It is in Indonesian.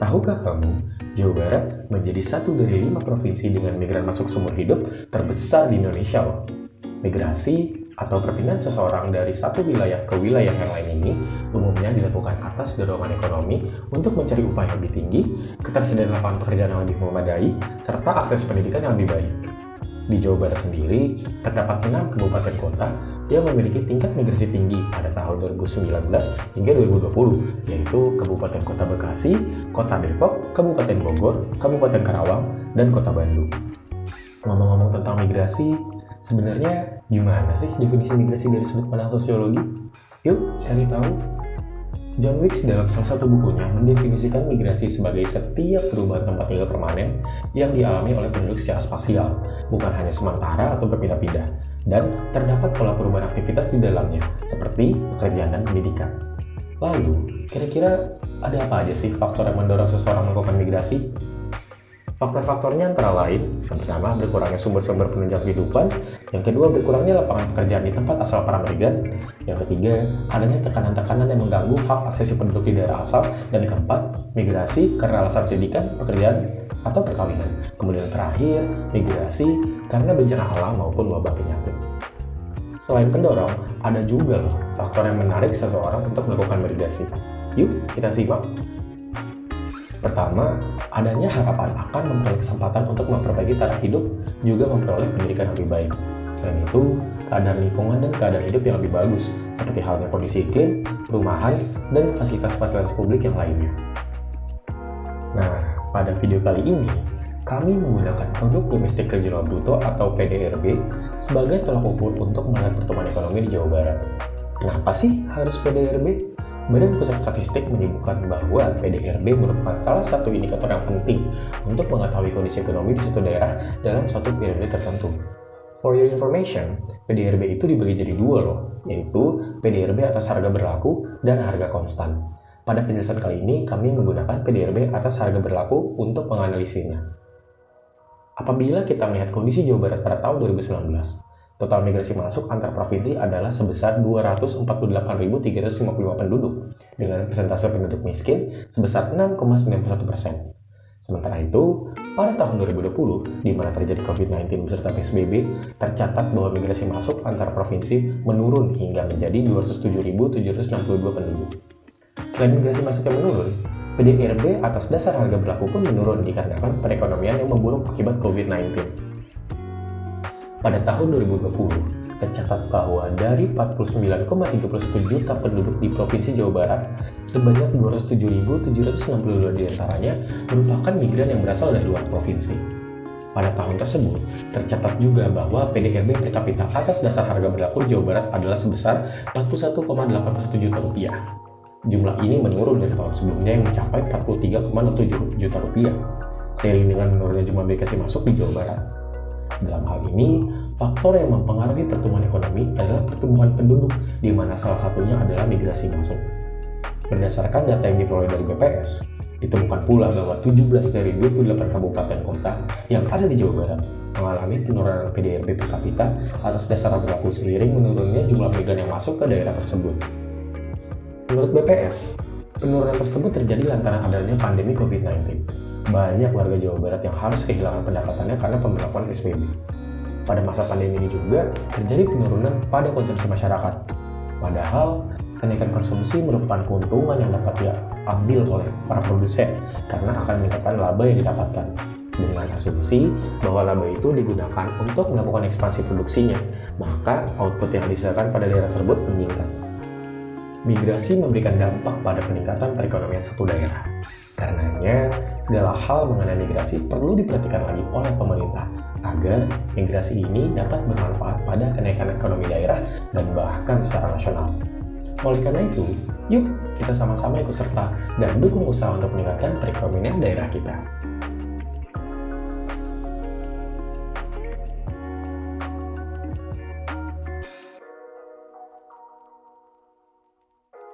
Tahukah kamu, Jawa Barat menjadi satu dari 5 provinsi dengan migran masuk seumur hidup terbesar di Indonesia loh. Migrasi atau perpindahan seseorang dari satu wilayah ke wilayah yang lain ini umumnya dilakukan atas dorongan ekonomi untuk mencari upah yang lebih tinggi, ketersediaan lapangan pekerjaan yang lebih memadai, serta akses pendidikan yang lebih baik. Di Jawa Barat sendiri, terdapat 6 kabupaten kota yang memiliki tingkat migrasi tinggi pada tahun 2019 hingga 2020, yaitu Kabupaten Kota Bekasi, Kota Depok, Kabupaten Bogor, Kabupaten Karawang, dan Kota Bandung. Ngomong-ngomong tentang migrasi, sebenarnya gimana sih definisi migrasi dari sudut pandang sosiologi? Yuk cari tahu. John Wilkes dalam salah satu bukunya mendefinisikan migrasi sebagai setiap perubahan tempat tinggal permanen yang dialami oleh penduduk secara spasial, bukan hanya sementara atau berpindah-pindah, dan terdapat pola perubahan aktivitas di dalamnya, seperti pekerjaan dan pendidikan. Lalu, kira-kira ada apa aja sih faktor yang mendorong seseorang melakukan migrasi? Faktor-faktornya antara lain, yang pertama berkurangnya sumber-sumber penunjang kehidupan, yang kedua berkurangnya lapangan pekerjaan di tempat asal para migran, yang ketiga adanya tekanan-tekanan yang mengganggu hak asasi penduduk di daerah asal, dan yang keempat migrasi karena alasan pendidikan, pekerjaan, atau perkawinan. Kemudian terakhir, migrasi karena bencana alam maupun wabah penyakit. Selain pendorong, ada juga loh faktor yang menarik seseorang untuk melakukan migrasi. Yuk kita simak. Pertama, adanya harapan akan memperoleh kesempatan untuk memperbaiki taraf hidup, juga memperoleh pendidikan yang lebih baik. Selain itu, keadaan lingkungan dan keadaan hidup yang lebih bagus, seperti halnya kondisi iklim, perumahan, dan fasilitas-fasilitas publik yang lainnya. Nah, pada video kali ini, kami menggunakan produk domestik regional bruto atau PDRB sebagai tolak ukur untuk melihat pertumbuhan ekonomi di Jawa Barat. Kenapa sih harus PDRB? Badan Pusat Statistik menyebutkan bahwa PDRB merupakan salah satu indikator yang penting untuk mengetahui kondisi ekonomi di suatu daerah dalam suatu periode tertentu. For your information, PDRB itu dibagi jadi dua loh, yaitu PDRB atas harga berlaku dan harga konstan. Pada penjelasan kali ini, kami menggunakan PDRB atas harga berlaku untuk menganalisisnya. Apabila kita melihat kondisi Jawa Barat pada tahun 2019, total migrasi masuk antar provinsi adalah sebesar 248.355 penduduk, dengan persentase penduduk miskin sebesar 6,91%. Sementara itu, pada tahun 2020, di mana terjadi COVID-19 beserta PSBB, tercatat bahwa migrasi masuk antar provinsi menurun hingga menjadi 207.762 penduduk. Selain migrasi masuk yang menurun, PDRB atas dasar harga berlaku pun menurun dikarenakan perekonomian yang memburuk akibat COVID-19. Pada tahun 2020, tercatat bahwa dari 49,31 juta penduduk di Provinsi Jawa Barat, sebanyak 207.762 diantaranya merupakan migran yang berasal dari luar provinsi. Pada tahun tersebut, tercatat juga bahwa PDRB per kapita atas dasar harga berlaku Jawa Barat adalah sebesar 41,81 juta rupiah. Jumlah ini menurun dari tahun sebelumnya yang mencapai 43,07 juta rupiah, seiring dengan menurunnya jumlah migrasi masuk di Jawa Barat. Dalam hal ini, faktor yang mempengaruhi pertumbuhan ekonomi adalah pertumbuhan penduduk, di mana salah satunya adalah migrasi masuk. Berdasarkan data yang diperoleh dari BPS, ditemukan pula bahwa 17 dari 28 kabupaten kota yang ada di Jawa Barat mengalami penurunan PDRB per kapita atas dasar berlaku seiring menurunnya jumlah migran yang masuk ke daerah tersebut. Menurut BPS, penurunan tersebut terjadi lantaran adanya pandemi COVID-19. Banyak warga Jawa Barat yang harus kehilangan pendapatannya karena pemberlakuan PSBB. Pada masa pandemi ini juga terjadi penurunan pada konsumsi masyarakat. Padahal, kenaikan konsumsi merupakan keuntungan yang dapat diambil oleh para produsen karena akan meningkatkan laba yang didapatkan. Dengan asumsi bahwa laba itu digunakan untuk melakukan ekspansi produksinya, maka output yang dihasilkan pada daerah tersebut meningkat. Migrasi memberikan dampak pada peningkatan perekonomian satu daerah. Karenanya, segala hal mengenai migrasi perlu diperhatikan lagi oleh pemerintah agar migrasi ini dapat bermanfaat pada kenaikan ekonomi daerah dan bahkan secara nasional. Oleh karena itu, yuk kita sama-sama ikut serta dan dukung usaha untuk meningkatkan perekonomian daerah kita.